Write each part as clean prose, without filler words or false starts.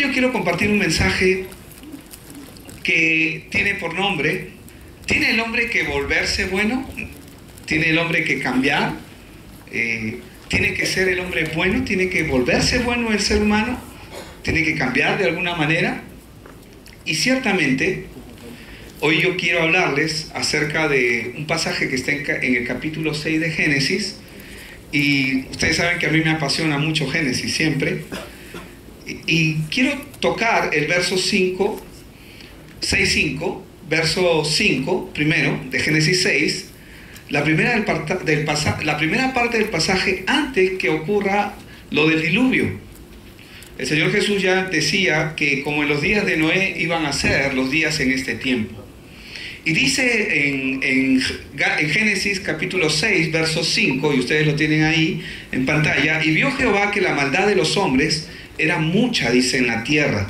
yo quiero compartir un mensaje que tiene por nombre: ¿tiene el hombre que volverse bueno? ¿Tiene el hombre que cambiar? ¿Tiene que ser el hombre bueno? ¿Tiene que volverse bueno el ser humano? ¿Tiene que cambiar de alguna manera? Y ciertamente, hoy yo quiero hablarles acerca de un pasaje que está en el capítulo 6 de Génesis. Y ustedes saben que a mí me apasiona mucho Génesis siempre. Y quiero tocar el verso 5, 6:5, verso 5, primero, de Génesis 6, la primera parte del pasaje antes que ocurra lo del diluvio. El Señor Jesús ya decía que como en los días de Noé iban a ser los días en este tiempo. Y dice en Génesis capítulo 6, verso 5, y ustedes lo tienen ahí en pantalla: y vio Jehová que la maldad de los hombres era mucha, dice, en la tierra,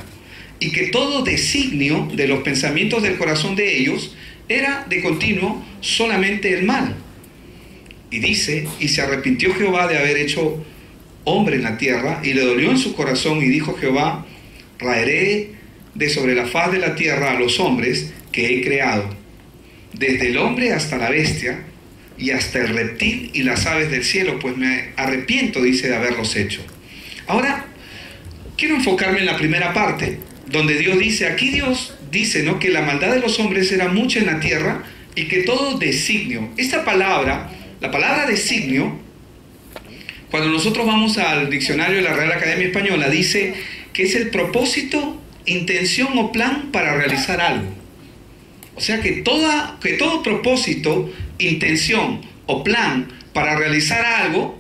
y que todo designio de los pensamientos del corazón de ellos era de continuo solamente el mal. Y dice: y se arrepintió Jehová de haber hecho hombre en la tierra, y le dolió en su corazón, y dijo Jehová: raeré de sobre la faz de la tierra a los hombres que he creado, desde el hombre hasta la bestia, y hasta el reptil y las aves del cielo, pues me arrepiento, dice, de haberlos hecho. Ahora, quiero enfocarme en la primera parte, donde Dios dice, aquí Dios dice, ¿no?, que la maldad de los hombres era mucha en la tierra y que todo designio. Esta palabra, la palabra designio, cuando nosotros vamos al diccionario de la Real Academia Española, dice que es el propósito, intención o plan para realizar algo. O sea que todo propósito, intención o plan para realizar algo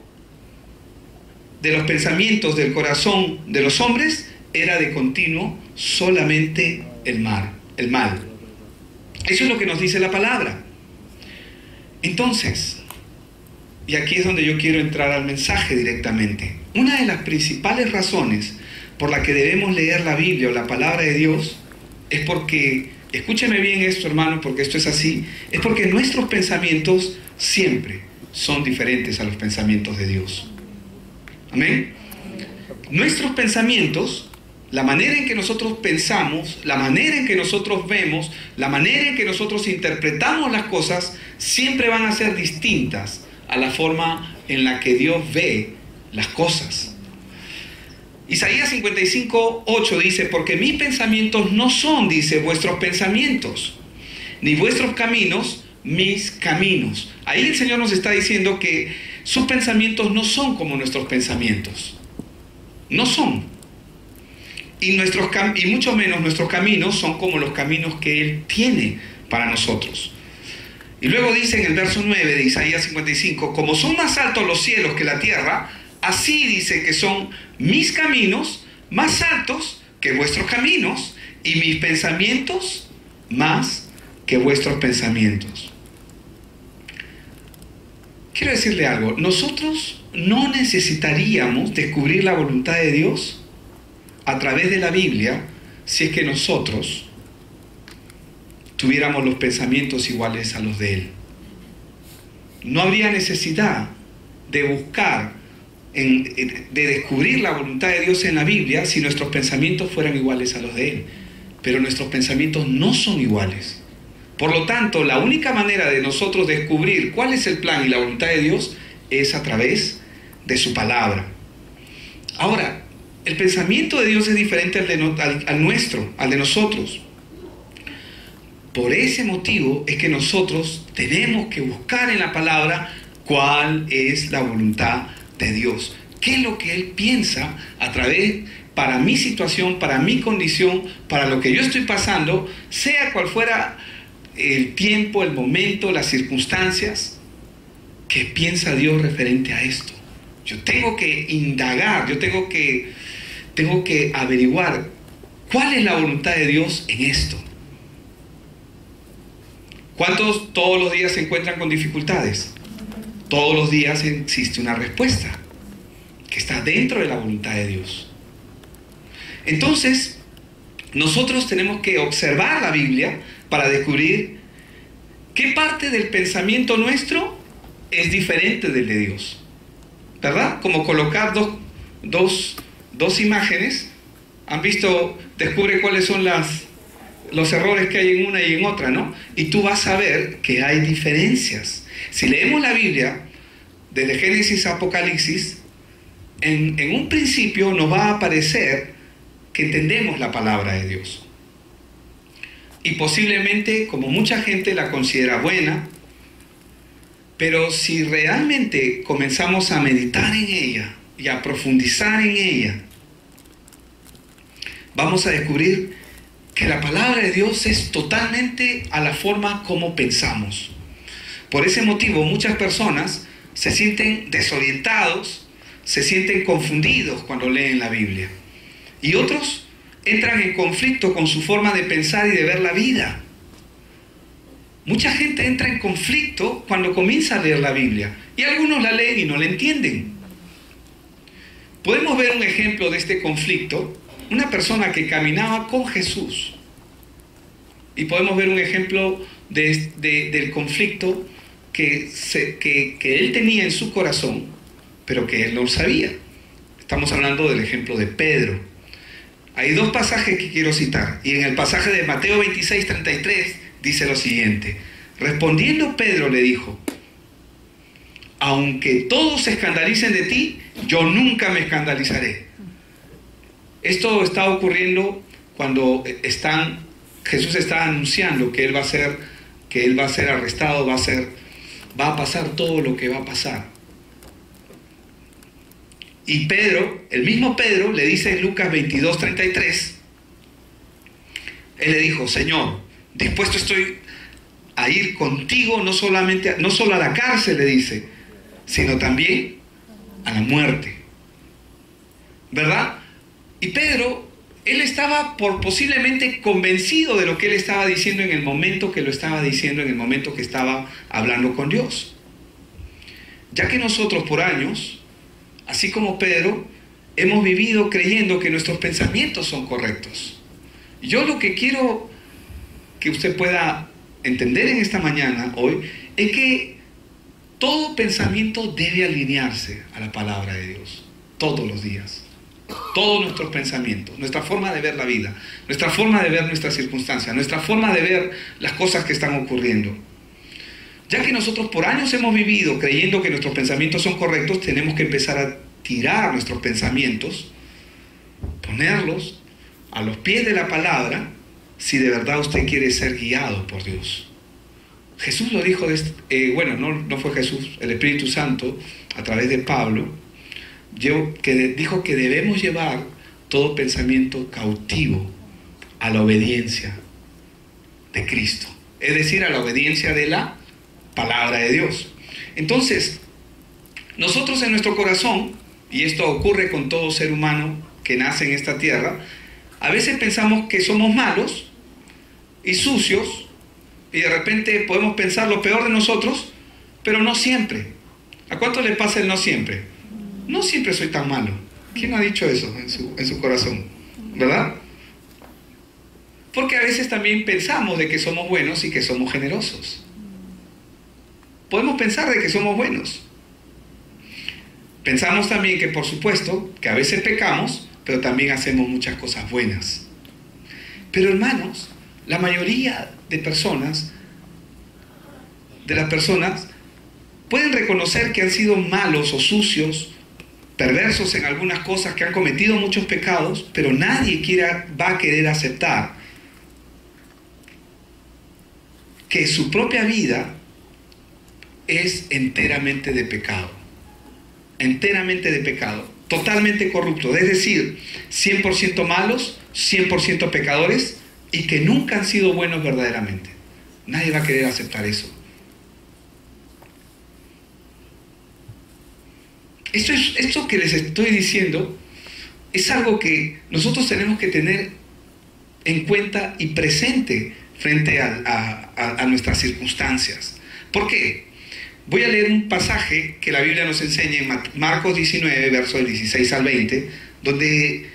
de los pensamientos del corazón de los hombres era de continuo solamente el mal. Eso es lo que nos dice la palabra. Entonces, y aquí es donde yo quiero entrar al mensaje directamente. Una de las principales razones por la que debemos leer la Biblia o la palabra de Dios es porque, escúcheme bien esto, hermano, porque esto es así, es porque nuestros pensamientos siempre son diferentes a los pensamientos de Dios. Amén. Nuestros pensamientos, la manera en que nosotros pensamos, la manera en que nosotros vemos, la manera en que nosotros interpretamos las cosas, siempre van a ser distintas a la forma en la que Dios ve las cosas. Isaías 55:8 dice: porque mis pensamientos no son, dice, vuestros pensamientos, ni vuestros caminos mis caminos. Ahí el Señor nos está diciendo que sus pensamientos no son como nuestros pensamientos. No son. Y mucho menos nuestros caminos son como los caminos que Él tiene para nosotros. Y luego dice en el verso 9 de Isaías 55: como son más altos los cielos que la tierra, así dice que son mis caminos más altos que vuestros caminos, y mis pensamientos más que vuestros pensamientos. Quiero decirle algo: nosotros no necesitaríamos descubrir la voluntad de Dios a través de la Biblia si es que nosotros tuviéramos los pensamientos iguales a los de Él. No habría necesidad de buscar, de descubrir la voluntad de Dios en la Biblia si nuestros pensamientos fueran iguales a los de Él. Pero nuestros pensamientos no son iguales. Por lo tanto, la única manera de nosotros descubrir cuál es el plan y la voluntad de Dios es a través de su palabra. Ahora, el pensamiento de Dios es diferente al nuestro, al de nosotros. Por ese motivo es que nosotros tenemos que buscar en la palabra cuál es la voluntad de Dios. ¿Qué es lo que Él piensa para mi situación, para mi condición, para lo que yo estoy pasando, sea cual fuera el tiempo, el momento, las circunstancias? ¿Qué piensa Dios referente a esto? Yo tengo que indagar, yo tengo que averiguar cuál es la voluntad de Dios en esto. ¿Cuántos todos los días se encuentran con dificultades? Todos los días existe una respuesta que está dentro de la voluntad de Dios. Entonces, nosotros tenemos que observar la Biblia para descubrir qué parte del pensamiento nuestro es diferente del de Dios. ¿Verdad? Como colocar dos imágenes Han visto, descubre cuáles son los errores que hay en una y en otra, ¿no? Y tú vas a ver que hay diferencias. Si leemos la Biblia, desde Génesis a Apocalipsis, en un principio nos va a parecer que entendemos la palabra de Dios. Y posiblemente, como mucha gente la considera buena, pero si realmente comenzamos a meditar en ella y a profundizar en ella, vamos a descubrir que la palabra de Dios es totalmente a la forma como pensamos. Por ese motivo, muchas personas se sienten desorientados, se sienten confundidos cuando leen la Biblia. Y otros entran en conflicto con su forma de pensar y de ver la vida. Mucha gente entra en conflicto cuando comienza a leer la Biblia. Y algunos la leen y no la entienden. Podemos ver un ejemplo de este conflicto. Una persona que caminaba con Jesús. Y podemos ver un ejemplo del conflicto que él tenía en su corazón, pero que él no sabía. Estamos hablando del ejemplo de Pedro. Hay dos pasajes que quiero citar. Y en el pasaje de Mateo 26:33 dice lo siguiente. Respondiendo Pedro le dijo: aunque todos se escandalicen de ti, yo nunca me escandalizaré. Esto está ocurriendo cuando Jesús está anunciando que él va a ser arrestado, va a pasar todo lo que va a pasar. Y Pedro, el mismo Pedro, le dice en Lucas 22:33, él le dijo: Señor, dispuesto estoy a ir contigo, no solo a la cárcel, le dice, sino también a la muerte. ¿Verdad? Y Pedro, él estaba posiblemente convencido de lo que él estaba diciendo en el momento que lo estaba diciendo, en el momento que estaba hablando con Dios. Ya que nosotros por años, así como Pedro, hemos vivido creyendo que nuestros pensamientos son correctos. Yo lo que quiero que usted pueda entender en esta mañana, hoy, es que todo pensamiento debe alinearse a la palabra de Dios, todos los días. Todos nuestros pensamientos, nuestra forma de ver la vida, nuestra forma de ver nuestras circunstancias, nuestra forma de ver las cosas que están ocurriendo. Ya que nosotros por años hemos vivido creyendo que nuestros pensamientos son correctos, tenemos que empezar a tirar nuestros pensamientos, ponerlos a los pies de la palabra, si de verdad usted quiere ser guiado por Dios. Jesús lo dijo, no fue Jesús, el Espíritu Santo, a través de Pablo, dijo que debemos llevar todo pensamiento cautivo a la obediencia de Cristo, es decir, a la obediencia de la palabra de Dios. Entonces, nosotros en nuestro corazón, y esto ocurre con todo ser humano que nace en esta tierra, a veces pensamos que somos malos y sucios, y de repente podemos pensar lo peor de nosotros, pero no siempre. ¿A cuánto le pasa el no siempre? No siempre soy tan malo. ¿Quién ha dicho eso en su corazón? ¿Verdad? Porque a veces también pensamos de que somos buenos y que somos generosos. Podemos pensar de que somos buenos. Pensamos también que, por supuesto, que a veces pecamos, pero también hacemos muchas cosas buenas. Pero hermanos, la mayoría de las personas pueden reconocer que han sido malos o sucios, perversos en algunas cosas, que han cometido muchos pecados, pero nadie va a querer aceptar que su propia vida es enteramente de pecado, totalmente corrupto, es decir, 100% malos, 100% pecadores, y que nunca han sido buenos verdaderamente. Nadie va a querer aceptar eso. Esto que les estoy diciendo es algo que nosotros tenemos que tener en cuenta y presente frente a nuestras circunstancias. ¿Por qué? Voy a leer un pasaje que la Biblia nos enseña en Marcos 19, versos 16 al 20, donde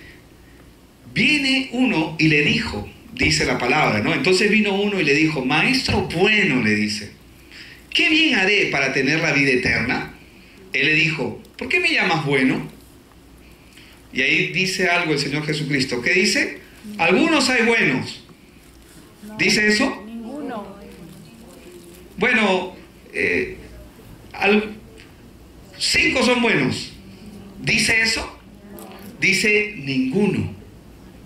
viene uno y le dijo, dice la palabra, ¿no? Entonces vino uno y le dijo: Maestro bueno, le dice, ¿qué bien haré para tener la vida eterna? Él le dijo: ¿por qué me llamas bueno? Y ahí dice algo el Señor Jesucristo. ¿Qué dice? Algunos hay buenos. ¿Dice eso? Ninguno. Bueno, 5 son buenos. ¿Dice eso? Dice ninguno.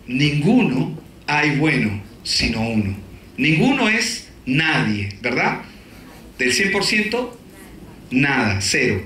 Ninguno hay bueno, sino uno. Ninguno es nadie, ¿verdad? Del 100%, nada, 0.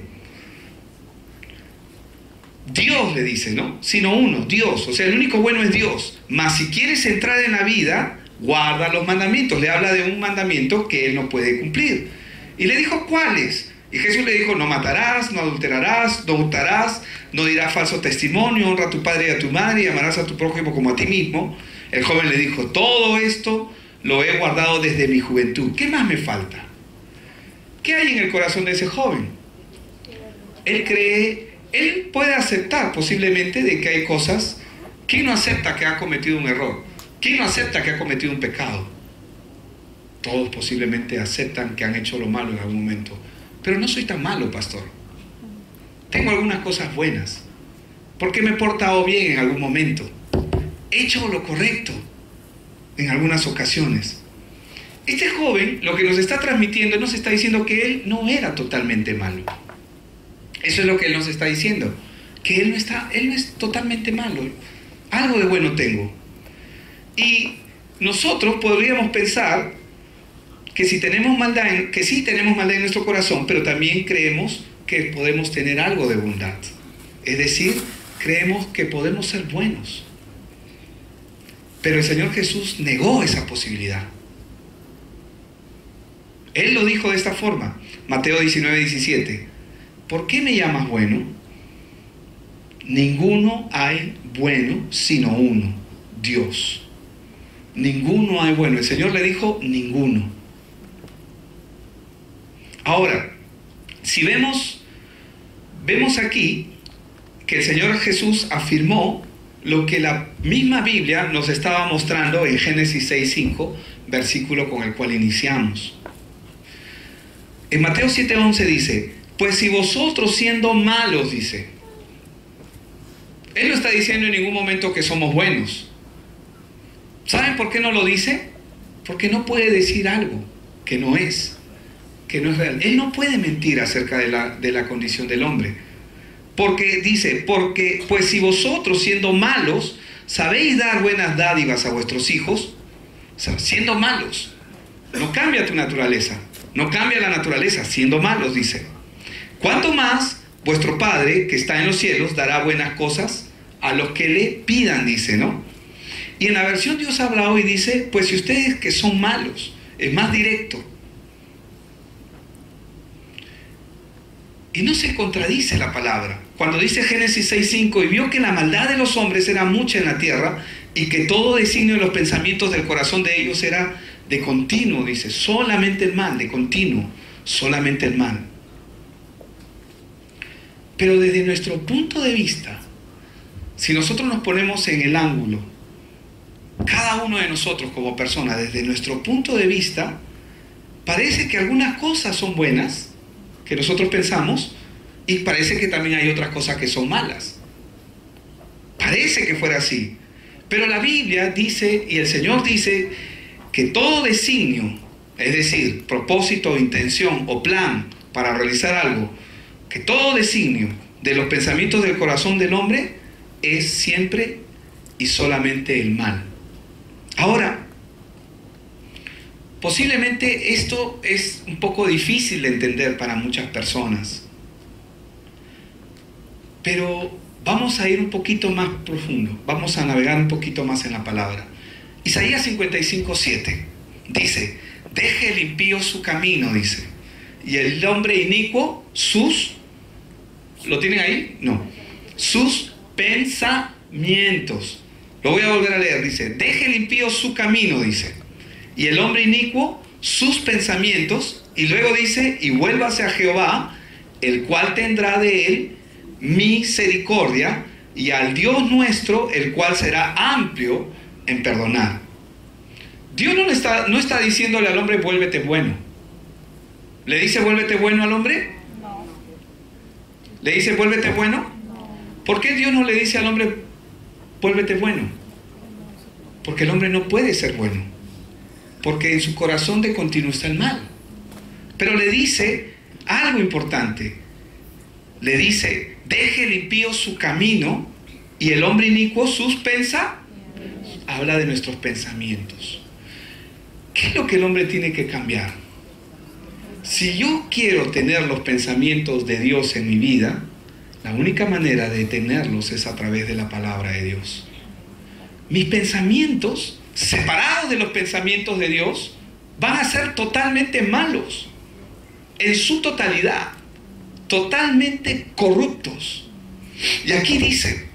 Dios le dice, ¿no? Sino uno, Dios. O sea, el único bueno es Dios. Mas si quieres entrar en la vida, guarda los mandamientos. Le habla de un mandamiento que él no puede cumplir. Y le dijo, ¿cuáles? Y Jesús le dijo, no matarás, no adulterarás, no hurtarás, no dirás falso testimonio, honra a tu padre y a tu madre y amarás a tu prójimo como a ti mismo. El joven le dijo, todo esto lo he guardado desde mi juventud. ¿Qué más me falta? ¿Qué hay en el corazón de ese joven? Él cree, él puede aceptar posiblemente de que hay cosas. ¿Quién no acepta que ha cometido un error? ¿Quién no acepta que ha cometido un pecado? Todos posiblemente aceptan que han hecho lo malo en algún momento. Pero no soy tan malo, pastor. Tengo algunas cosas buenas. Porque me he portado bien en algún momento. He hecho lo correcto en algunas ocasiones. Este joven lo que nos está transmitiendo, nos está diciendo que él no era totalmente malo. Eso es lo que él nos está diciendo. Que él no es totalmente malo. Algo de bueno tengo. Y nosotros podríamos pensar que si tenemos maldad, que sí tenemos maldad en nuestro corazón, pero también creemos que podemos tener algo de bondad. Es decir, creemos que podemos ser buenos. Pero el Señor Jesús negó esa posibilidad. Él lo dijo de esta forma, Mateo 19:17. ¿Por qué me llamas bueno? Ninguno hay bueno sino uno, Dios. Ninguno hay bueno. El Señor le dijo ninguno. Ahora, si vemos aquí que el Señor Jesús afirmó lo que la misma Biblia nos estaba mostrando en Génesis 6:5, versículo con el cual iniciamos. En Mateo 7:11 dice, pues si vosotros siendo malos, dice, Él no está diciendo en ningún momento que somos buenos. ¿Saben por qué no lo dice? Porque no puede decir algo que no es real. Él no puede mentir acerca de la condición del hombre. Porque dice, pues si vosotros siendo malos sabéis dar buenas dádivas a vuestros hijos, o sea, siendo malos, no cambia tu naturaleza, no cambia la naturaleza, siendo malos, dice. ¿Cuánto más vuestro Padre que está en los cielos dará buenas cosas a los que le pidan, dice, ¿no? Y en la versión Dios habla hoy dice, pues si ustedes que son malos, es más directo. Y no se contradice la palabra. Cuando dice Génesis 6:5, y vio que la maldad de los hombres era mucha en la tierra, y que todo designio de los pensamientos del corazón de ellos era de continuo, dice, solamente el mal, de continuo, solamente el mal. Pero desde nuestro punto de vista, si nosotros nos ponemos en el ángulo, cada uno de nosotros como persona, desde nuestro punto de vista, parece que algunas cosas son buenas, que nosotros pensamos, y parece que también hay otras cosas que son malas. Parece que fuera así. Pero la Biblia dice, y el Señor dice, que todo designio, es decir, propósito, intención o plan para realizar algo, que todo designio de los pensamientos del corazón del hombre es siempre y solamente el mal. Ahora, posiblemente esto es un poco difícil de entender para muchas personas, pero vamos a ir un poquito más profundo, vamos a navegar un poquito más en la palabra. Isaías 55:7 dice, deje el impío su camino, dice, y el hombre inicuo sus, ¿lo tienen ahí? No, sus pensamientos. Lo voy a volver a leer, dice, deje el impío su camino, dice, y el hombre inicuo sus pensamientos, y luego dice, y vuélvase a Jehová, el cual tendrá de él misericordia, y al Dios nuestro, el cual será amplio en perdonar. Dios no está diciéndole al hombre, vuélvete bueno. ¿Le dice vuélvete bueno al hombre? No. ¿Le dice vuélvete bueno? No. ¿Por qué Dios no le dice al hombre, vuélvete bueno? Porque el hombre no puede ser bueno. Porque en su corazón de continuo está el mal. Pero le dice algo importante. Le dice, deje el impío su camino y el hombre inicuo sus pensamientos. Habla de nuestros pensamientos. ¿Qué es lo que el hombre tiene que cambiar? Si yo quiero tener los pensamientos de Dios en mi vida, la única manera de tenerlos es a través de la palabra de Dios. Mis pensamientos, separados de los pensamientos de Dios, van a ser totalmente malos, en su totalidad, totalmente corruptos. Y aquí dice,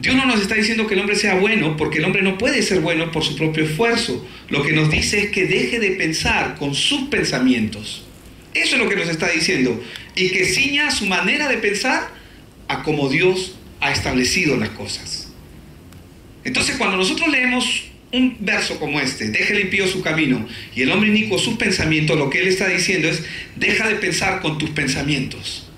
Dios no nos está diciendo que el hombre sea bueno, porque el hombre no puede ser bueno por su propio esfuerzo. Lo que nos dice es que deje de pensar con sus pensamientos. Eso es lo que nos está diciendo. Y que ciña su manera de pensar a como Dios ha establecido las cosas. Entonces, cuando nosotros leemos un verso como este, deja el impío su camino y el hombre inicuo sus pensamientos, lo que él está diciendo es, deja de pensar con tus pensamientos.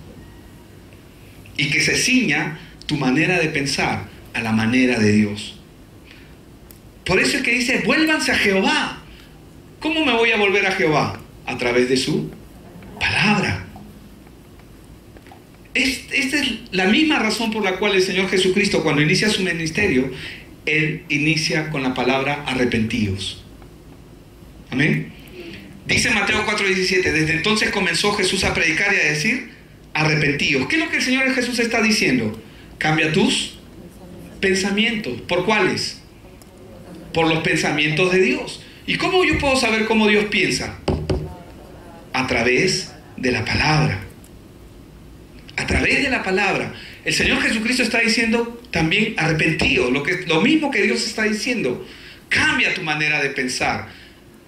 Y que se ciña tu manera de pensar a la manera de Dios. Por eso es que dice, vuélvanse a Jehová. ¿Cómo me voy a volver a Jehová? A través de su palabra. Esta es la misma razón por la cual el Señor Jesucristo, cuando inicia su ministerio, Él inicia con la palabra arrepentíos. Amén. Dice Mateo 4:17, desde entonces comenzó Jesús a predicar y a decir, arrepentíos. ¿Qué es lo que el Señor Jesús está diciendo? Cambia tus pensamientos. ¿Por cuáles? Por los pensamientos de Dios. ¿Y cómo yo puedo saber cómo Dios piensa? A través de la palabra. A través de la palabra. El Señor Jesucristo está diciendo también arrepentido, lo mismo que Dios está diciendo. Cambia tu manera de pensar.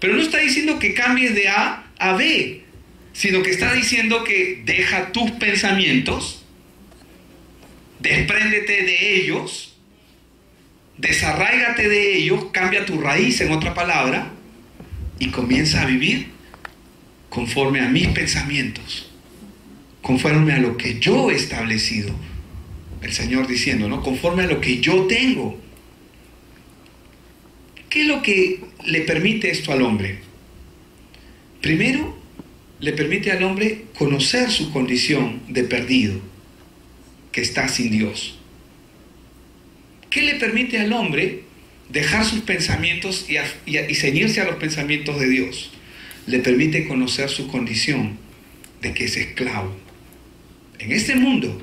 Pero no está diciendo que cambies de A a B, sino que está diciendo que deja tus pensamientos, despréndete de ellos, desarráigate de ellos, cambia tu raíz, en otra palabra, y comienza a vivir conforme a mis pensamientos, conforme a lo que yo he establecido. El Señor diciendo, ¿no? Conforme a lo que yo tengo. ¿Qué es lo que le permite esto al hombre? Primero, le permite al hombre conocer su condición de perdido, que está sin Dios. ¿Qué le permite al hombre dejar sus pensamientos y ceñirse a los pensamientos de Dios? Le permite conocer su condición de que es esclavo. En este mundo,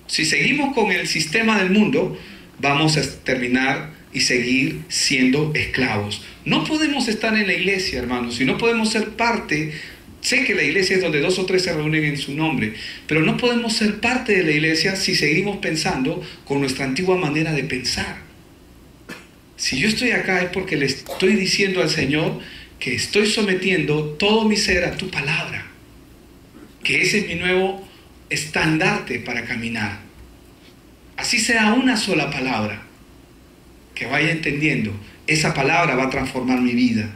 si seguimos con el sistema del mundo, vamos a terminar y seguir siendo esclavos. No podemos estar en la iglesia, hermanos, y no podemos ser parte. Sé que la iglesia es donde 2 o 3 se reúnen en su nombre, pero no podemos ser parte de la iglesia si seguimos pensando con nuestra antigua manera de pensar. Si yo estoy acá es porque le estoy diciendo al Señor que estoy sometiendo todo mi ser a tu palabra, que ese es mi nuevo estandarte para caminar. Así sea una sola palabra, que vaya entendiendo, esa palabra va a transformar mi vida.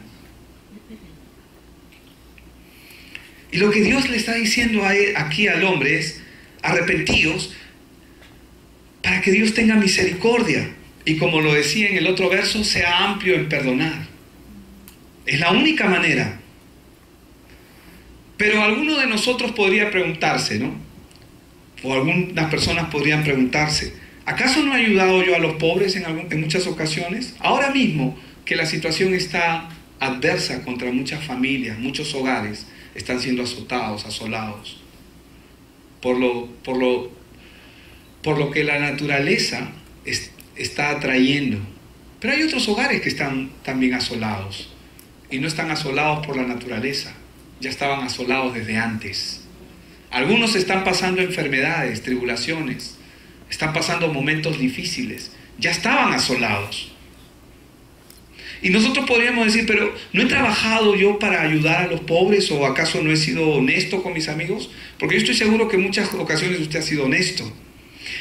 Y lo que Dios le está diciendo aquí al hombre es, arrepentíos para que Dios tenga misericordia. Y como lo decía en el otro verso, sea amplio en perdonar. Es la única manera. Pero alguno de nosotros podría preguntarse, ¿no? O algunas personas podrían preguntarse, ¿acaso no he ayudado yo a los pobres en muchas ocasiones? Ahora mismo que la situación está adversa contra muchas familias, muchos hogares están siendo azotados, asolados por lo que la naturaleza está atrayendo. Pero hay otros hogares que están también asolados y no están asolados por la naturaleza, ya estaban asolados desde antes. Algunos están pasando enfermedades, tribulaciones, están pasando momentos difíciles, ya estaban asolados. Y nosotros podríamos decir, pero ¿no he trabajado yo para ayudar a los pobres? ¿O acaso no he sido honesto con mis amigos? Porque yo estoy seguro que en muchas ocasiones usted ha sido honesto.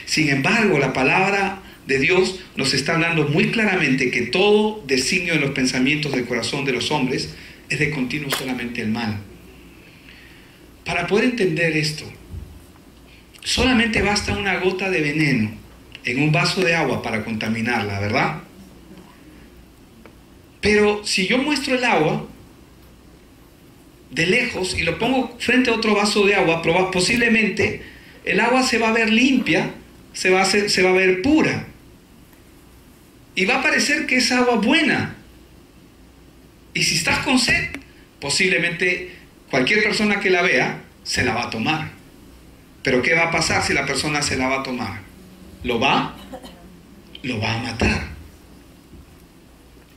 Sin embargo, la palabra de Dios nos está hablando muy claramente que todo designio de los pensamientos del corazón de los hombres es de continuo solamente el mal. Para poder entender esto, solamente basta una gota de veneno en un vaso de agua para contaminarla, ¿verdad? Pero si yo muestro el agua de lejos y lo pongo frente a otro vaso de agua, posiblemente el agua se va a ver limpia, se va a ver pura. Y va a parecer que es agua buena. Y si estás con sed, posiblemente cualquier persona que la vea se la va a tomar. Pero ¿qué va a pasar si la persona se la va a tomar? Lo va a matar.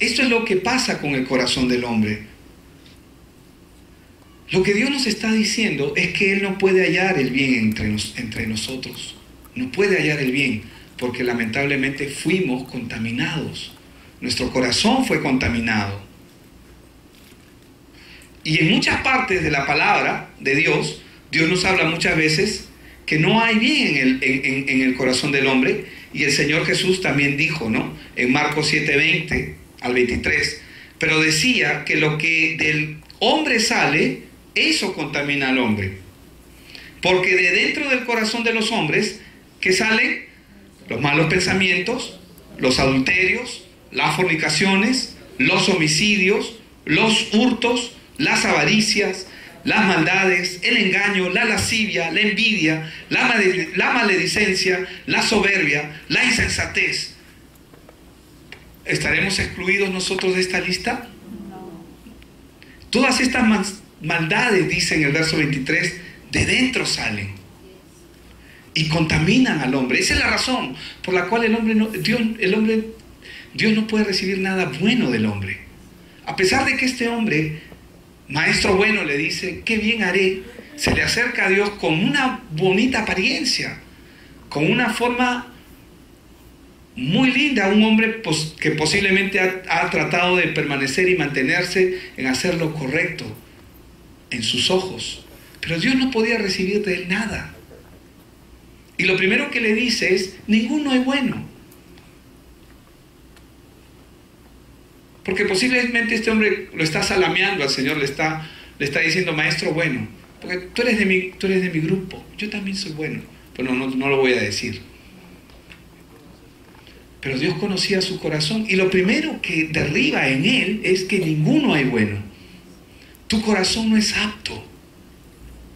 Esto es lo que pasa con el corazón del hombre. Lo que Dios nos está diciendo es que Él no puede hallar el bien entre nosotros. No puede hallar el bien, porque lamentablemente fuimos contaminados. Nuestro corazón fue contaminado. Y en muchas partes de la palabra de Dios, Dios nos habla muchas veces que no hay bien en el corazón del hombre. Y el Señor Jesús también dijo, ¿no? En Marcos 7:20 al 23, pero decía que lo que del hombre sale, eso contamina al hombre. Porque de dentro del corazón de los hombres, ¿qué salen? Los malos pensamientos, los adulterios, las fornicaciones, los homicidios, los hurtos, las avaricias, las maldades, el engaño, la lascivia, la envidia, la maledicencia, la soberbia, la insensatez. ¿Estaremos excluidos nosotros de esta lista? Todas estas maldades, dice en el verso 23, de dentro salen y contaminan al hombre. Esa es la razón por la cual Dios no puede recibir nada bueno del hombre. A pesar de que este hombre, maestro bueno, le dice, qué bien haré, se le acerca a Dios con una bonita apariencia, con una forma muy linda, un hombre que posiblemente ha tratado de permanecer y mantenerse en hacer lo correcto en sus ojos. Pero Dios no podía recibir de él nada. Y lo primero que le dice es, ninguno es bueno. Porque posiblemente este hombre lo está salameando al Señor, le está diciendo, maestro bueno, porque tú eres de mi grupo, yo también soy bueno. Pero no lo voy a decir. Pero Dios conocía su corazón y lo primero que derriba en él es que ninguno hay bueno. Tu corazón no es apto.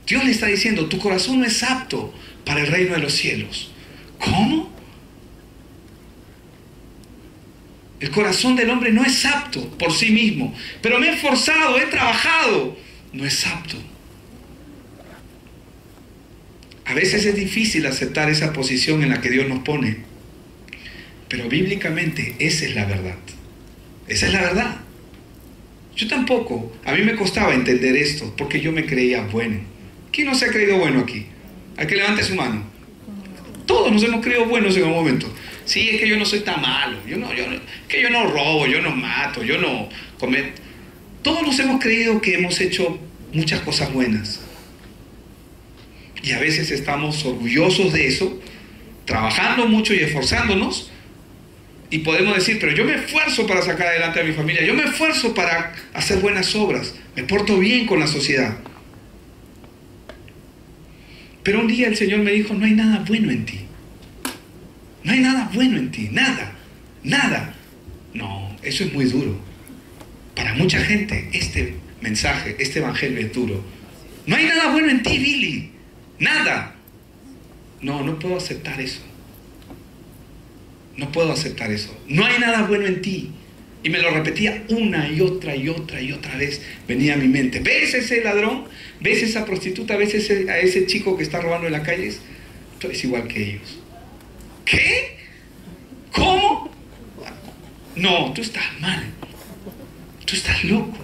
Dios le está diciendo, tu corazón no es apto para el reino de los cielos. ¿Cómo? El corazón del hombre no es apto por sí mismo, pero me he esforzado, he trabajado. No es apto. A veces es difícil aceptar esa posición en la que Dios nos pone. Pero bíblicamente esa es la verdad. Esa es la verdad. Yo tampoco, a mí me costaba entender esto, porque yo me creía bueno. ¿Quién no se ha creído bueno aquí? Al que levante su mano. Todos nos hemos creído buenos en un momento. Sí, es que yo no soy tan malo. Que yo no robo, yo no mato, yo no cometo. Todos nos hemos creído que hemos hecho muchas cosas buenas. Y a veces estamos orgullosos de eso, trabajando mucho y esforzándonos. Y podemos decir, pero yo me esfuerzo para sacar adelante a mi familia, yo me esfuerzo para hacer buenas obras, me porto bien con la sociedad. Pero un día el Señor me dijo, no hay nada bueno en ti. No hay nada bueno en ti, nada, nada. No, eso es muy duro. Para mucha gente este mensaje, este evangelio es duro. No hay nada bueno en ti, Billy, nada. No puedo aceptar eso. No puedo aceptar eso. No hay nada bueno en ti. Y me lo repetía una y otra vez. Venía a mi mente. ¿Ves ese ladrón? ¿Ves esa prostituta? ¿Ves a ese chico que está robando en las calles? Tú eres igual que ellos. ¿Qué? ¿Cómo? No, tú estás mal. Tú estás loco.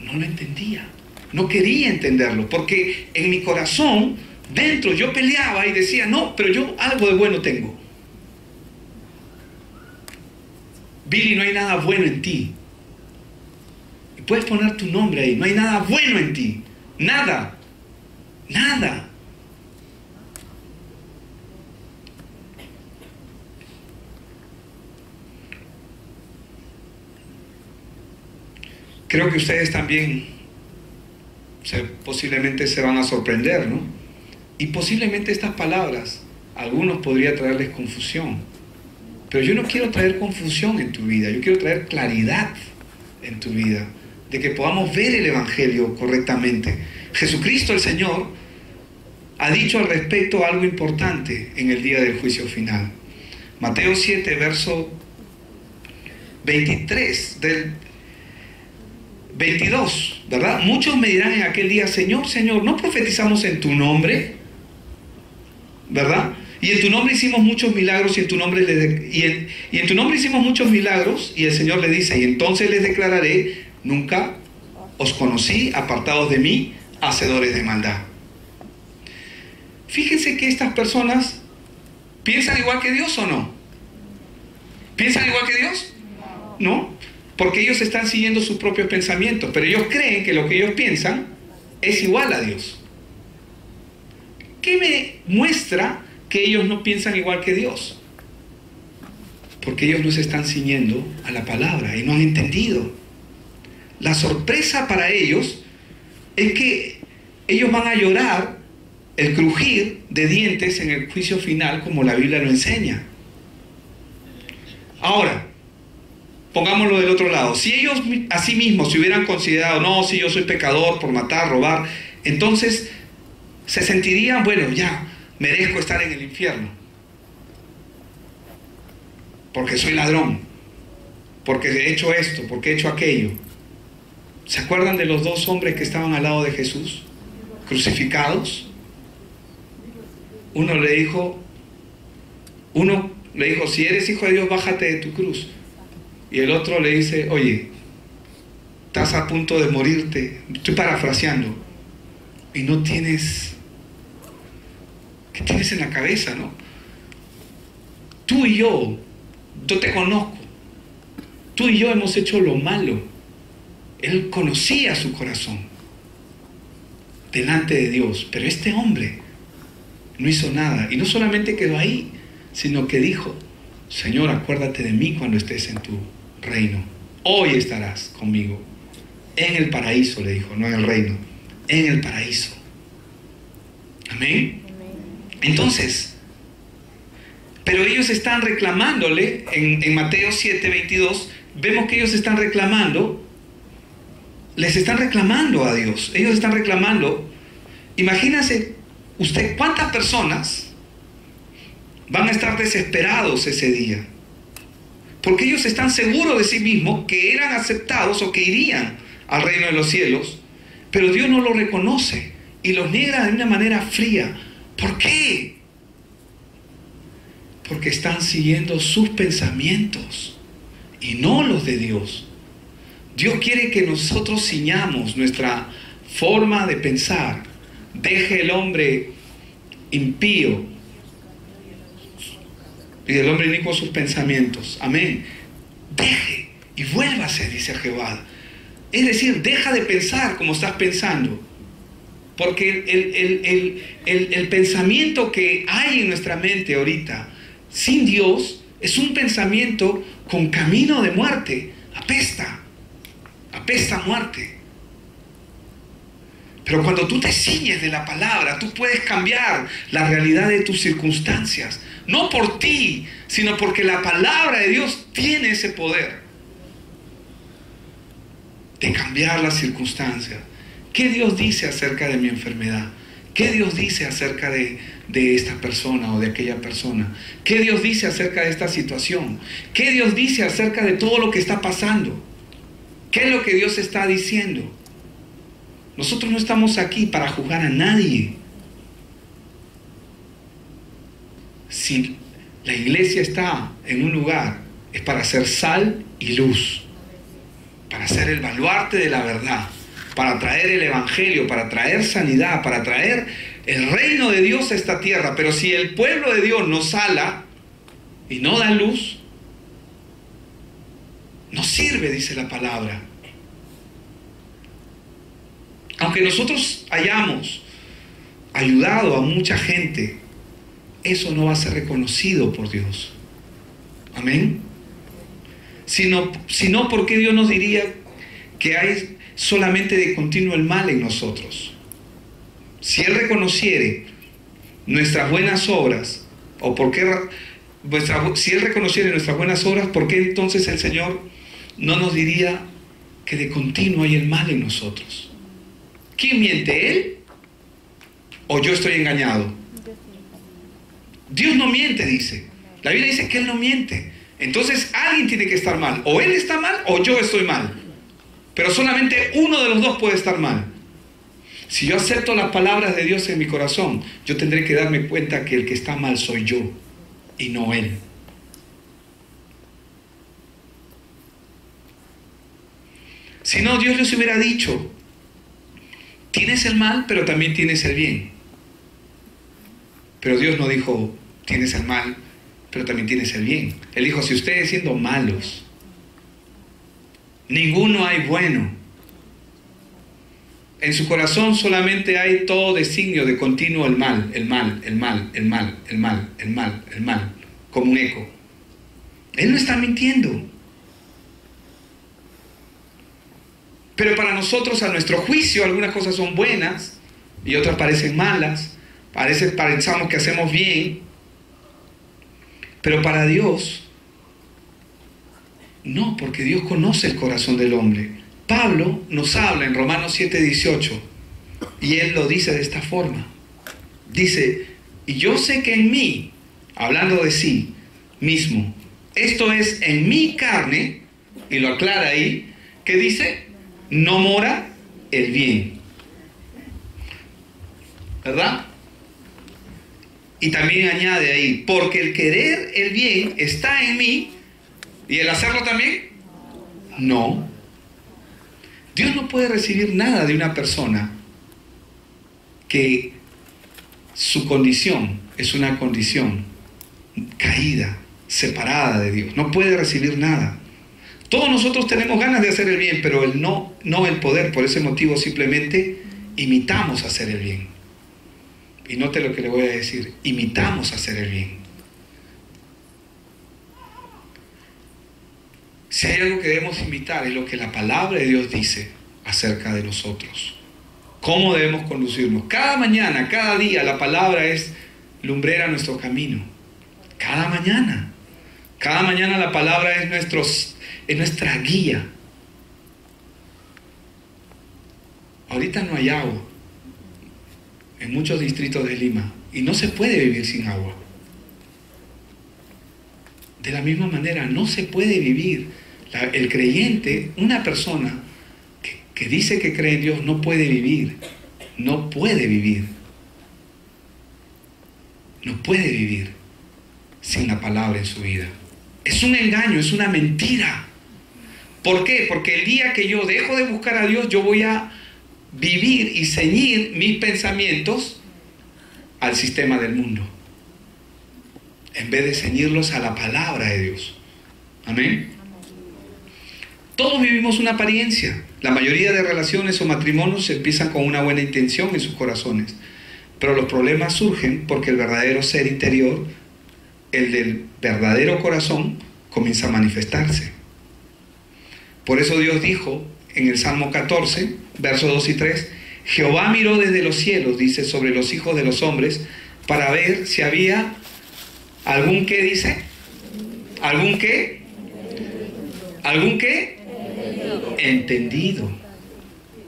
No lo entendía. No quería entenderlo. Porque en mi corazón, dentro, yo peleaba y decía, no, pero yo algo de bueno tengo. Billy, no hay nada bueno en ti. Y puedes poner tu nombre ahí. No hay nada bueno en ti. Nada. Nada. Creo que ustedes también posiblemente se van a sorprender, ¿no? Y posiblemente estas palabras a algunos podría traerles confusión. Pero yo no quiero traer confusión en tu vida, yo quiero traer claridad en tu vida, de que podamos ver el Evangelio correctamente. Jesucristo el Señor ha dicho al respecto algo importante en el día del juicio final. Mateo 7, verso 23, del 22, ¿verdad? Muchos me dirán en aquel día: Señor, Señor, ¿no profetizamos en tu nombre? ¿Verdad? Y en tu nombre hicimos muchos milagros, y en tu nombre en tu nombre hicimos muchos milagros. Y el Señor le dice: y entonces les declararé: nunca os conocí, apartados de mí, hacedores de maldad. Fíjense que estas personas piensan igual que Dios, ¿o no? ¿Piensan igual que Dios? No, porque ellos están siguiendo sus propios pensamientos, pero ellos creen que lo que ellos piensan es igual a Dios. ¿Qué me muestra que ellos no piensan igual que Dios? Porque ellos no se están ciñendo a la palabra y no han entendido. La sorpresa para ellos es que ellos van a llorar el crujir de dientes en el juicio final, como la Biblia lo enseña. Ahora, pongámoslo del otro lado. Si ellos a sí mismos se hubieran considerado: no, si yo soy pecador por matar, robar, entonces se sentirían: bueno, ya merezco estar en el infierno, porque soy ladrón, porque he hecho esto, porque he hecho aquello. ¿Se acuerdan de los dos hombres que estaban al lado de Jesús, crucificados? Uno le dijo: si eres hijo de Dios, bájate de tu cruz. Y el otro le dice: oye, estás a punto de morirte. Estoy parafraseando. Y no tienes... ¿Qué tienes en la cabeza, no? Tú y yo te conozco. Tú y yo hemos hecho lo malo. Él conocía su corazón delante de Dios. Pero este hombre no hizo nada. Y no solamente quedó ahí, sino que dijo: Señor, acuérdate de mí cuando estés en tu reino. Hoy estarás conmigo en el paraíso, le dijo, no en el reino, en el paraíso. Amén. Entonces, pero ellos están reclamándole, en Mateo 7, 22, vemos que ellos están reclamando, les están reclamando a Dios. Ellos están reclamando. Imagínense usted cuántas personas van a estar desesperados ese día, porque ellos están seguros de sí mismos que eran aceptados o que irían al reino de los cielos, pero Dios no lo reconoce y los niega de una manera fría. ¿Por qué? Porque están siguiendo sus pensamientos y no los de Dios. Dios quiere que nosotros ciñamos nuestra forma de pensar. Deje el hombre impío y el hombre inicuo sus pensamientos. Amén. Deje y vuélvase, dice Jehová. Es decir, deja de pensar como estás pensando. Porque el pensamiento que hay en nuestra mente ahorita, sin Dios, es un pensamiento con camino de muerte. Apesta a muerte. Pero cuando tú te ciñes de la palabra, tú puedes cambiar la realidad de tus circunstancias. No por ti, sino porque la palabra de Dios tiene ese poder de cambiar las circunstancias. ¿Qué Dios dice acerca de mi enfermedad? ¿Qué Dios dice acerca de esta persona o de aquella persona? ¿Qué Dios dice acerca de esta situación? ¿Qué Dios dice acerca de todo lo que está pasando? ¿Qué es lo que Dios está diciendo? Nosotros no estamos aquí para juzgar a nadie. Si la iglesia está en un lugar, es para ser sal y luz, para ser el baluarte de la verdad, para traer el evangelio, para traer sanidad, para traer el reino de Dios a esta tierra. Pero si el pueblo de Dios no sala y no da luz, no sirve, dice la palabra. Aunque nosotros hayamos ayudado a mucha gente, eso no va a ser reconocido por Dios. Amén. Sino porque Dios nos diría que hay solamente de continuo el mal en nosotros. Si Él reconociere nuestras buenas obras, o por qué, si Él reconociera nuestras buenas obras, ¿por qué entonces el Señor no nos diría que de continuo hay el mal en nosotros? ¿Quién miente, Él o yo estoy engañado? Dios no miente, dice. La Biblia dice que Él no miente. Entonces alguien tiene que estar mal. O Él está mal o yo estoy mal. Pero solamente uno de los dos puede estar mal. Si yo acepto las palabras de Dios en mi corazón, yo tendré que darme cuenta que el que está mal soy yo y no Él. Si no, Dios les hubiera dicho: tienes el mal, pero también tienes el bien. Pero Dios no dijo: tienes el mal, pero también tienes el bien. Él dijo: si ustedes siendo malos, ninguno hay bueno, en su corazón solamente hay todo designio de continuo el mal, el mal, el mal, el mal, el mal, el mal, el mal, como un eco. Él no está mintiendo. Pero para nosotros, a nuestro juicio, algunas cosas son buenas y otras parecen malas. Pensamos que hacemos bien. Pero para Dios, no, porque Dios conoce el corazón del hombre. Pablo nos habla en Romanos 7:18 y él lo dice de esta forma. Dice: y yo sé que en mí, hablando de sí mismo, esto es, en mi carne, y lo aclara ahí, que dice: no mora el bien. ¿Verdad? Y también añade ahí: porque el querer el bien está en mí, ¿y el hacerlo también? No. Dios no puede recibir nada de una persona que su condición es una condición caída, separada de Dios. No puede recibir nada. Todos nosotros tenemos ganas de hacer el bien, pero el no el poder. Por ese motivo simplemente imitamos hacer el bien. Y note lo que le voy a decir: imitamos hacer el bien. Si hay algo que debemos imitar, es lo que la palabra de Dios dice acerca de nosotros. ¿Cómo debemos conducirnos? Cada mañana, cada día, la palabra es lumbrera nuestro camino. Cada mañana. Cada mañana la palabra es nuestra guía. Ahorita no hay agua en muchos distritos de Lima y no se puede vivir sin agua. De la misma manera, no se puede vivir. El creyente, una persona que dice que cree en Dios, no puede vivir. No puede vivir. No puede vivir sin la palabra en su vida. Es un engaño, es una mentira. ¿Por qué? Porque el día que yo dejo de buscar a Dios, yo voy a vivir y ceñir mis pensamientos al sistema del mundo, en vez de ceñirlos a la palabra de Dios. Amén. Todos vivimos una apariencia. La mayoría de relaciones o matrimonios empiezan con una buena intención en sus corazones, pero los problemas surgen porque el verdadero ser interior, el del verdadero corazón, comienza a manifestarse. Por eso Dios dijo en el Salmo 14, versos 2 y 3, Jehová miró desde los cielos, dice, sobre los hijos de los hombres, para ver si había algún que, dice, algún que, entendido.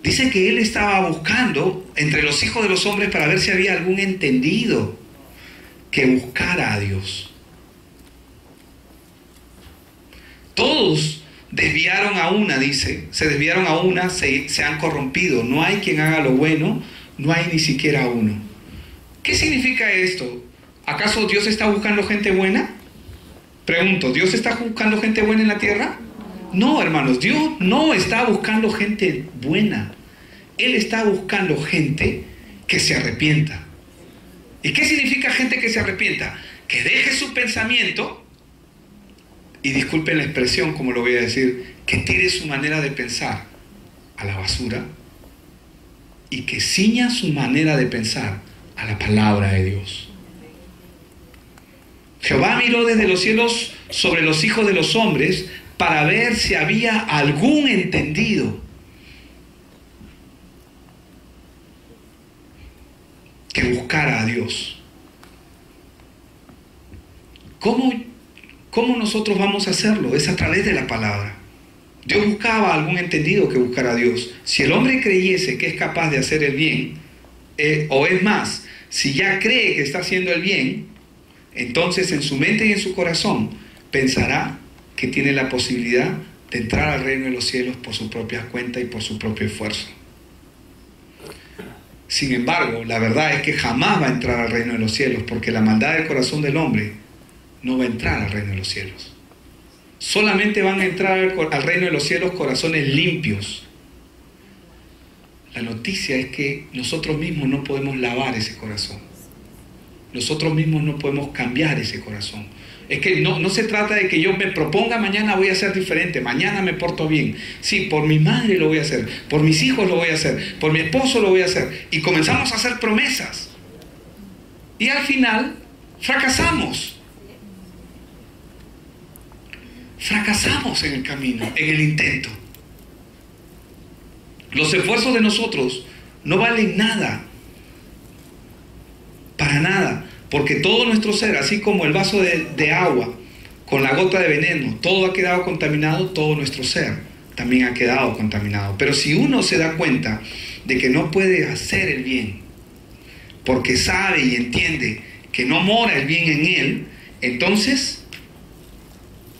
Dice que él estaba buscando entre los hijos de los hombres para ver si había algún entendido que buscara a Dios. Todos desviaron a una, dice, se desviaron a una, se han corrompido. No hay quien haga lo bueno, no hay ni siquiera uno. ¿Qué significa esto? ¿Acaso Dios está buscando gente buena? Pregunto, ¿Dios está buscando gente buena en la tierra? No, hermanos, Dios no está buscando gente buena. Él está buscando gente que se arrepienta. ¿Y qué significa gente que se arrepienta? Que deje su pensamiento, y disculpen la expresión como lo voy a decir, que tire su manera de pensar a la basura y que ciña su manera de pensar a la palabra de Dios. Jehová miró desde los cielos sobre los hijos de los hombres para ver si había algún entendido que buscara a Dios. ¿Cómo nosotros vamos a hacerlo? Es a través de la palabra. Dios buscaba a algún entendido que buscara a Dios. Si el hombre creyese que es capaz de hacer el bien, o es más, si ya cree que está haciendo el bien, entonces en su mente y en su corazón pensará que tiene la posibilidad de entrar al reino de los cielos por su propia cuenta y por su propio esfuerzo. Sin embargo, la verdad es que jamás va a entrar al reino de los cielos, porque la maldad del corazón del hombre no va a entrar al reino de los cielos. Solamente van a entrar al reino de los cielos corazones limpios. La noticia es que nosotros mismos no podemos lavar ese corazón. Nosotros mismos no podemos cambiar ese corazón. Es que no se trata de que yo me proponga mañana voy a ser diferente, mañana me porto bien. Sí, por mi madre lo voy a hacer, por mis hijos lo voy a hacer, por mi esposo lo voy a hacer. Y comenzamos a hacer promesas. Y al final fracasamos. Fracasamos en el camino, en el intento. Los esfuerzos de nosotros no valen nada, para nada, porque todo nuestro ser, así como el vaso de agua con la gota de veneno, todo ha quedado contaminado, todo nuestro ser también ha quedado contaminado. Pero si uno se da cuenta de que no puede hacer el bien, porque sabe y entiende que no mora el bien en él, entonces,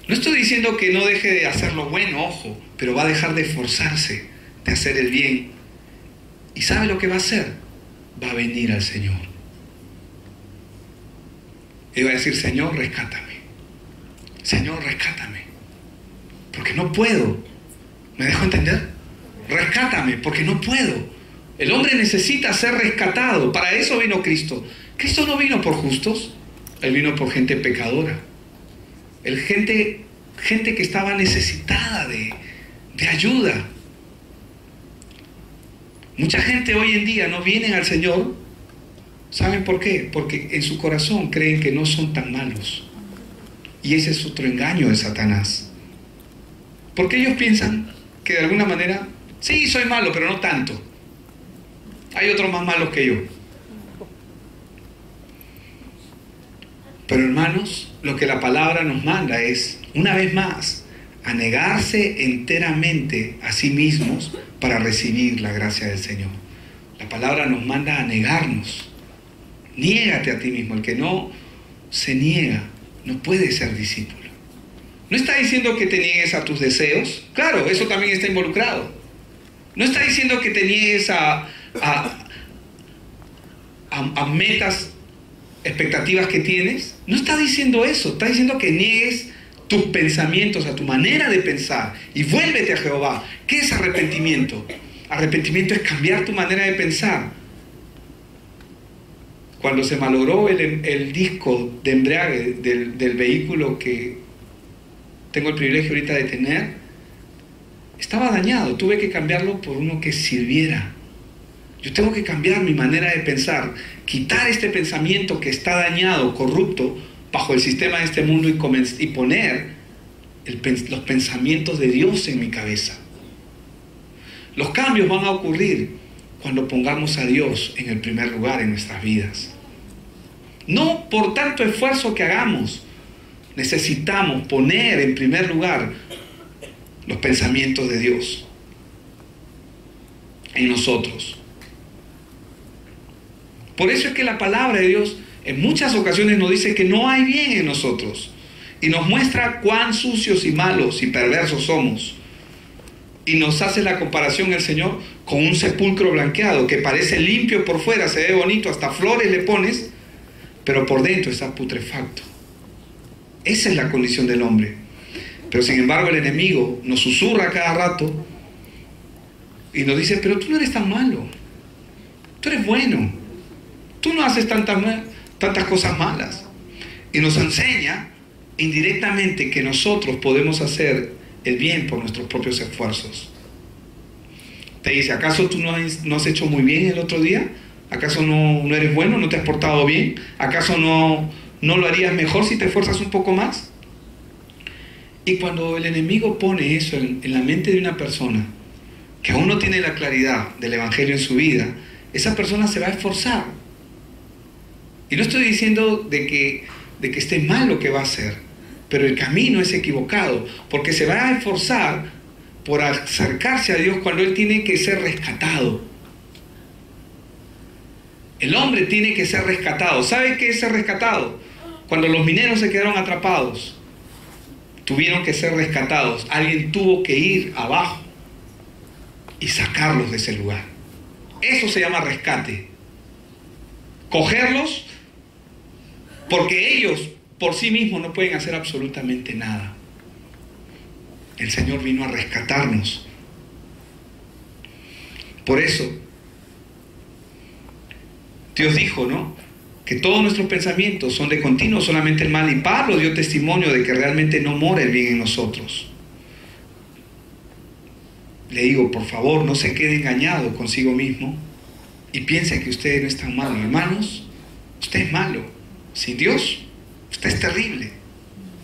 no estoy diciendo que no deje de hacer lo bueno, ojo, pero va a dejar de esforzarse de hacer el bien. ¿Y sabe lo que va a hacer? Va a venir al Señor. Y va a decir, Señor, rescátame. Señor, rescátame. Porque no puedo. ¿Me dejo entender? Rescátame, porque no puedo. El hombre necesita ser rescatado. Para eso vino Cristo. Cristo no vino por justos. Él vino por gente pecadora. Gente que estaba necesitada de ayuda. Mucha gente hoy en día no viene al Señor. ¿Saben por qué? Porque en su corazón creen que no son tan malos. Y ese es otro engaño de Satanás. Porque ellos piensan que de alguna manera, sí, soy malo, pero no tanto. Hay otros más malos que yo. Pero hermanos, lo que la palabra nos manda es, una vez más, a negarse enteramente a sí mismos para recibir la gracia del Señor. La palabra nos manda a negarnos. Niégate a ti mismo. El que no se niega no puede ser discípulo. No está diciendo que te niegues a tus deseos. Claro, eso también está involucrado. No está diciendo que te niegues a metas, expectativas que tienes. No está diciendo eso. Está diciendo que niegues tus pensamientos, a tu manera de pensar, y vuélvete a Jehová. ¿Qué es arrepentimiento? Arrepentimiento es cambiar tu manera de pensar. Cuando se malogró el disco de embrague del vehículo que tengo el privilegio ahorita de tener, estaba dañado. Tuve que cambiarlo por uno que sirviera. Yo tengo que cambiar mi manera de pensar, quitar este pensamiento que está dañado, corrupto, bajo el sistema de este mundo, y poner los pensamientos de Dios en mi cabeza. Los cambios van a ocurrir cuando pongamos a Dios en el primer lugar en nuestras vidas. No por tanto esfuerzo que hagamos, necesitamos poner en primer lugar los pensamientos de Dios en nosotros. Por eso es que la palabra de Dios en muchas ocasiones nos dice que no hay bien en nosotros y nos muestra cuán sucios y malos y perversos somos. Y nos hace la comparación el Señor con un sepulcro blanqueado que parece limpio por fuera, se ve bonito, hasta flores le pones, pero por dentro está putrefacto. Esa es la condición del hombre. Pero sin embargo el enemigo nos susurra cada rato y nos dice, pero tú no eres tan malo, tú eres bueno, tú no haces tantas cosas malas. Y nos enseña indirectamente que nosotros podemos hacer el bien por nuestros propios esfuerzos. Te dice, ¿acaso tú no has hecho muy bien el otro día? ¿Acaso no eres bueno? ¿No te has portado bien? ¿Acaso no lo harías mejor si te esfuerzas un poco más? Y cuando el enemigo pone eso en la mente de una persona que aún no tiene la claridad del evangelio en su vida, esa persona se va a esforzar. Y no estoy diciendo de que de que esté mal lo que va a hacer, pero el camino es equivocado, porque se va a esforzar por acercarse a Dios cuando Él tiene que ser rescatado. El hombre tiene que ser rescatado. ¿Sabe qué es ser rescatado? Cuando los mineros se quedaron atrapados, tuvieron que ser rescatados. Alguien tuvo que ir abajo y sacarlos de ese lugar. Eso se llama rescate. Cogerlos porque ellos por sí mismos no pueden hacer absolutamente nada. El Señor vino a rescatarnos. Por eso, Dios dijo, ¿no?, que todos nuestros pensamientos son de continuo solamente el mal, y Pablo dio testimonio de que realmente no mora el bien en nosotros. Le digo, por favor, no se quede engañado consigo mismo y piense que usted no es tan malo. Hermanos, usted es malo. Sin Dios, usted es terrible.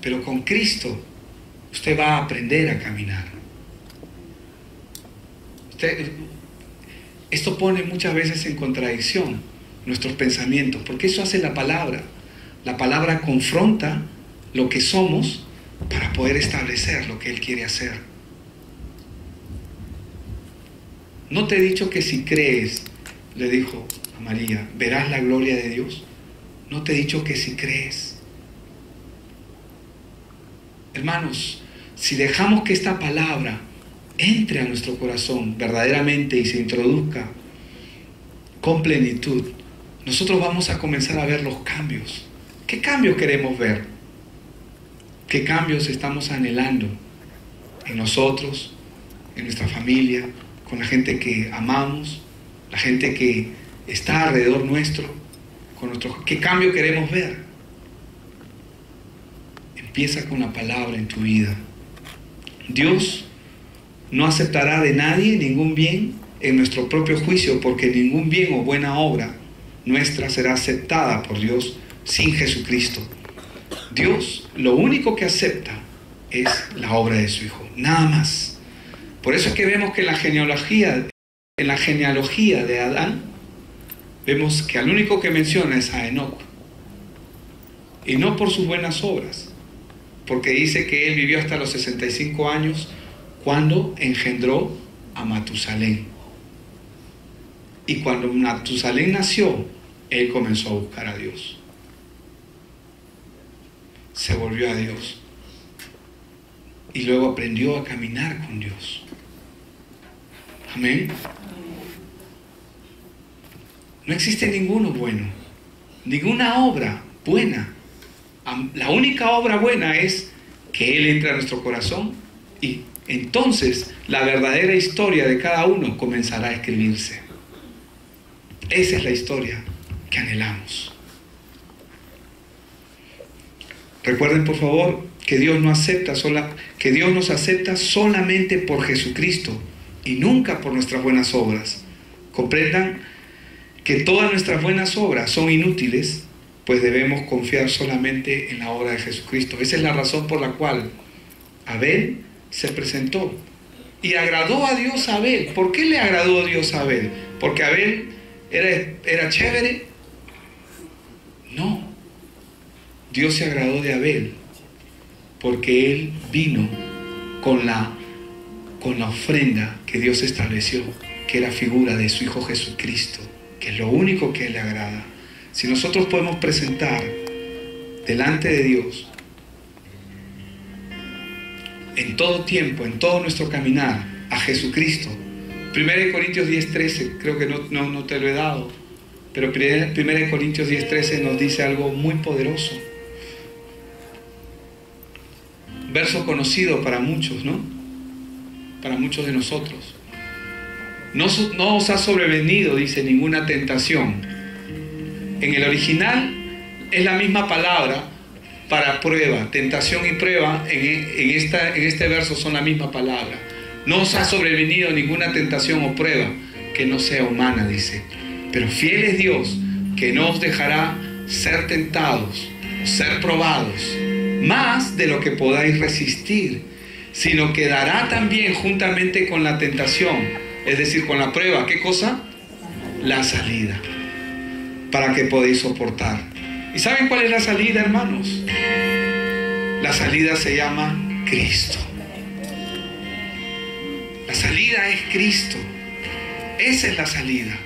Pero con Cristo, usted va a aprender a caminar. Esto pone muchas veces en contradicción nuestros pensamientos, porque eso hace la palabra. La palabra confronta lo que somos para poder establecer lo que Él quiere hacer. ¿No te he dicho que si crees, le dijo a María, verás la gloria de Dios? ¿No te he dicho que si crees? Hermanos, si dejamos que esta palabra entre a nuestro corazón verdaderamente y se introduzca con plenitud, nosotros vamos a comenzar a ver los cambios. ¿Qué cambios queremos ver? ¿Qué cambios estamos anhelando en nosotros, en nuestra familia, con la gente que amamos, la gente que está alrededor nuestro, ¿qué cambio queremos ver? Empieza con la palabra en tu vida. Dios no aceptará de nadie ningún bien en nuestro propio juicio, porque ningún bien o buena obra nuestra será aceptada por Dios sin Jesucristo. Dios lo único que acepta es la obra de su Hijo, nada más. Por eso es que vemos que en la genealogía de Adán, vemos que al único que menciona es a Enoc, y no por sus buenas obras, porque dice que él vivió hasta los 65 años cuando engendró a Matusalén. Y cuando Matusalén nació, él comenzó a buscar a Dios. Se volvió a Dios. Y luego aprendió a caminar con Dios. Amén. No existe ninguno bueno, ninguna obra buena. La única obra buena es que Él entre a nuestro corazón, y entonces la verdadera historia de cada uno comenzará a escribirse. Esa es la historia que anhelamos. Recuerden, por favor, que Dios nos acepta solamente por Jesucristo y nunca por nuestras buenas obras. Comprendan que todas nuestras buenas obras son inútiles, pues debemos confiar solamente en la obra de Jesucristo. Esa es la razón por la cual Abel se presentó y agradó a Dios a Abel. ¿Por qué le agradó a Dios a Abel? ¿Porque Abel era chévere? No. Dios se agradó de Abel porque él vino con la ofrenda que Dios estableció, que era figura de su Hijo Jesucristo, que es lo único que le agrada. Si nosotros podemos presentar delante de Dios en todo tiempo, en todo nuestro caminar, a Jesucristo. 1 Corintios 10:13, creo que no te lo he dado, pero 1 Corintios 10:13 nos dice algo muy poderoso. Verso conocido para muchos, ¿no? Para muchos de nosotros. No os ha sobrevenido, dice, ninguna tentación. En el original es la misma palabra para prueba. Tentación y prueba en este verso son la misma palabra. No os ha sobrevenido ninguna tentación o prueba que no sea humana, dice. Pero fiel es Dios, que no os dejará ser tentados, ser probados, más de lo que podáis resistir, sino que dará también juntamente con la tentación, es decir, con la prueba, ¿qué cosa? La salida, para que podáis soportar. ¿Y saben cuál es la salida, hermanos? La salida se llama Cristo. La salida es Cristo. Esa es la salida.